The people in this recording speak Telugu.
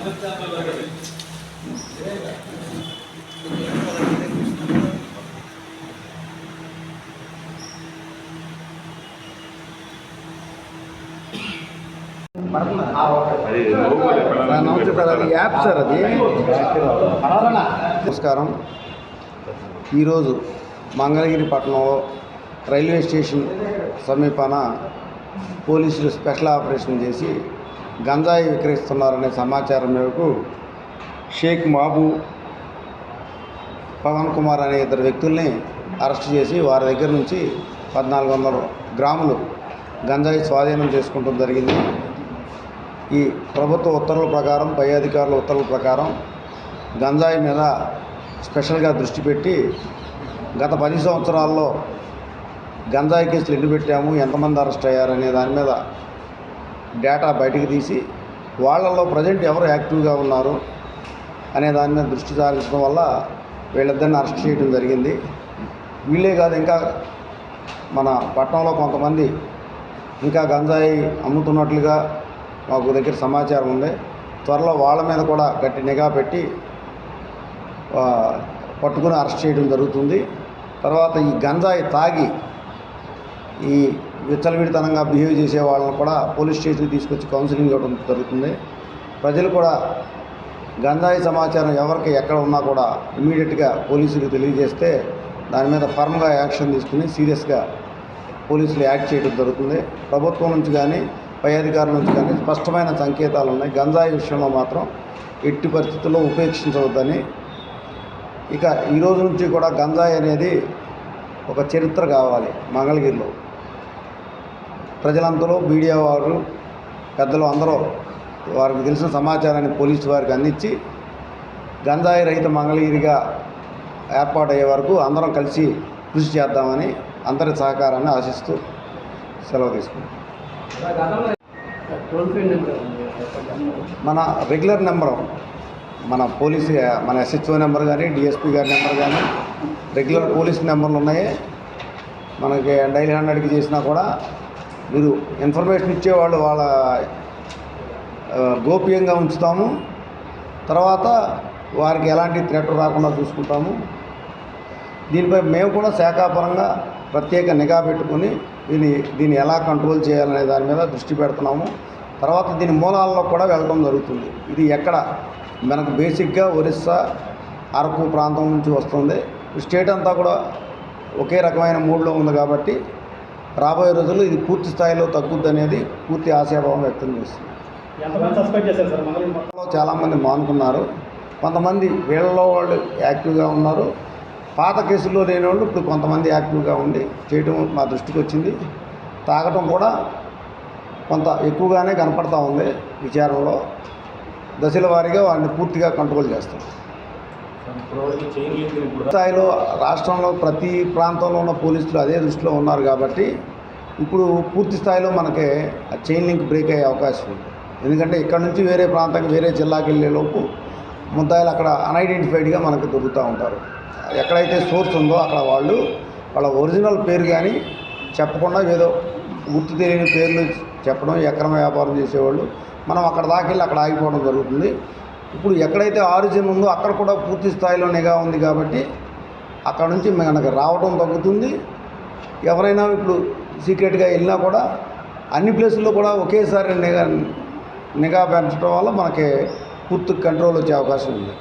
నమస్తే సార్, అది యాప్ సార్, అది నమస్కారం. ఈరోజు మంగళగిరి పట్టణంలో రైల్వే స్టేషన్ సమీపాన పోలీసులు స్పెషల్ ఆపరేషన్ చేసి గంజాయి విక్రయిస్తున్నారనే సమాచారం మేరకు షేక్ మాబు, పవన్ కుమార్ అనే ఇద్దరు వ్యక్తుల్ని అరెస్ట్ చేసి వారి దగ్గర నుంచి 1400 గ్రాములు గంజాయి స్వాధీనం చేసుకోవడం జరిగింది. ఈ ప్రభుత్వ ఉత్తర్వుల ప్రకారం, పై అధికారుల ఉత్తర్వుల ప్రకారం గంజాయి మీద స్పెషల్గా దృష్టి పెట్టి గత 10 సంవత్సరాల్లో గంజాయి కేసులు ఎన్ని పెట్టాము, ఎంతమంది అరెస్ట్ అయ్యారనే దాని మీద డేటా బయటకు తీసి వాళ్ళల్లో ప్రజెంట్ ఎవరు యాక్టివ్గా ఉన్నారు అనే దాని మీద దృష్టి సారించడం వల్ల వీళ్ళిద్దరిని అరెస్ట్ చేయడం జరిగింది. వీళ్ళే కాదు, ఇంకా మన పట్టణంలో కొంతమంది ఇంకా గంజాయి అమ్ముతున్నట్లుగా మాకు దగ్గర సమాచారం ఉంది. త్వరలో వాళ్ళ మీద కూడా గట్టి నిఘా పెట్టి పట్టుకుని అరెస్ట్ చేయడం జరుగుతుంది. తర్వాత ఈ గంజాయి తాగి ఈ విచ్చలవిడితనంగా బిహేవ్ చేసే వాళ్ళని కూడా పోలీస్ స్టేషన్కి తీసుకొచ్చి కౌన్సిలింగ్ ఇవ్వడం జరుగుతుంది. ప్రజలు కూడా గంజాయి సమాచారం ఎవరికి ఎక్కడ ఉన్నా కూడా ఇమీడియట్గా పోలీసులకు తెలియజేస్తే దాని మీద ఫర్మ్గా యాక్షన్ తీసుకుని సీరియస్గా పోలీసులు యాక్ట్ చేయడం జరుగుతుంది. ప్రభుత్వం నుంచి కానీ, పై అధికారుల నుంచి కానీ స్పష్టమైన సంకేతాలు ఉన్నాయి. గంజాయి విషయంలో మాత్రం ఎట్టి పరిస్థితుల్లో ఉపేక్షించవద్దని. ఇక ఈరోజు నుంచి కూడా గంజాయి అనేది ఒక చరిత్ర కావాలి. మంగళగిరిలో ప్రజలందరూ, మీడియా వారు, పెద్దలు అందరూ వారికి తెలిసిన సమాచారాన్ని పోలీసు వారికి అందించి గంజాయి రహిత మంగళగిరిగా ఏర్పాటయ్యే వరకు అందరం కలిసి కృషి చేద్దామని అందరి సహకారాన్ని ఆశిస్తూ సెలవు తీసుకుంటాం. మన రెగ్యులర్ నెంబరు, మన పోలీసు, మన SHO నెంబర్ కానీ, DSP గారి నెంబర్ కానీ, రెగ్యులర్ పోలీస్ నెంబర్లు ఉన్నాయి. మనకి డైలీ 100కి చేసినా కూడా మీరు ఇన్ఫర్మేషన్ ఇచ్చేవాళ్ళు వాళ్ళ గోప్యంగా ఉంచుతాము. తర్వాత వారికి ఎలాంటి థ్రెట్ రాకుండా చూసుకుంటాము. దీనిపై మేము కూడా శాఖాపరంగా ప్రత్యేక నిఘా పెట్టుకుని దీన్ని ఎలా కంట్రోల్ చేయాలనే దాని మీద దృష్టి పెడుతున్నాము. తర్వాత దీని మూలాల్లో కూడా వెళ్ళడం జరుగుతుంది. ఇది ఎక్కడ మనకు బేసిక్గా ఒరిస్సా, అరకు ప్రాంతం నుంచి వస్తుంది. స్టేట్ అంతా కూడా ఒకే రకమైన మూడ్లో ఉంది కాబట్టి రాబోయే రోజుల్లో ఇది పూర్తి స్థాయిలో తగ్గుద్ది అనేది పూర్తి ఆశాభావం వ్యక్తం చేస్తుంది. చాలామంది మానుకున్నారు, కొంతమంది వీళ్ళలో వాళ్ళు యాక్టివ్గా ఉన్నారు. పాత కేసుల్లో లేని వాళ్ళు ఇప్పుడు కొంతమంది యాక్టివ్గా ఉండి చేయడం మా దృష్టికి వచ్చింది. తాగటం కూడా కొంత ఎక్కువగానే కనపడతా ఉంది. విచారణలో దశల వారీగా వాడిని పూర్తిగా కంట్రోల్ చేస్తాం. స్థాయిలో రాష్ట్రంలో ప్రతి ప్రాంతంలో ఉన్న పోలీసులు అదే దృష్టిలో ఉన్నారు కాబట్టి ఇప్పుడు పూర్తి స్థాయిలో మనకి చైన్ లింక్ బ్రేక్ అయ్యే అవకాశం ఉంది. ఎందుకంటే ఇక్కడ నుంచి వేరే ప్రాంతానికి, వేరే జిల్లాకి వెళ్ళేలోపు ముద్దాయిలు అక్కడ అన్ఐడెంటిఫైడ్గా మనకు దొరుకుతూ ఉంటారు. ఎక్కడైతే సోర్స్ ఉందో అక్కడ వాళ్ళ ఒరిజినల్ పేరు కానీ చెప్పకుండా ఏదో గుర్తు తెలియని పేర్లు చెప్పడం, అక్రమ వ్యాపారం చేసేవాళ్ళు మనం అక్కడ దాకా వెళ్ళి అక్కడ ఆగిపోవడం జరుగుతుంది. ఇప్పుడు ఎక్కడైతే ఆరిజిన్ ఉందో అక్కడ కూడా పూర్తి స్థాయిలో నిఘా ఉంది కాబట్టి అక్కడ నుంచి మనకు రావడం తగ్గుతుంది. ఎవరైనా ఇప్పుడు సీక్రెట్గా వెళ్ళినా కూడా అన్ని ప్లేసుల్లో కూడా ఒకేసారి నిఘా పెంచడం వల్ల మనకి పూర్తి కంట్రోల్ వచ్చే అవకాశం ఉంది.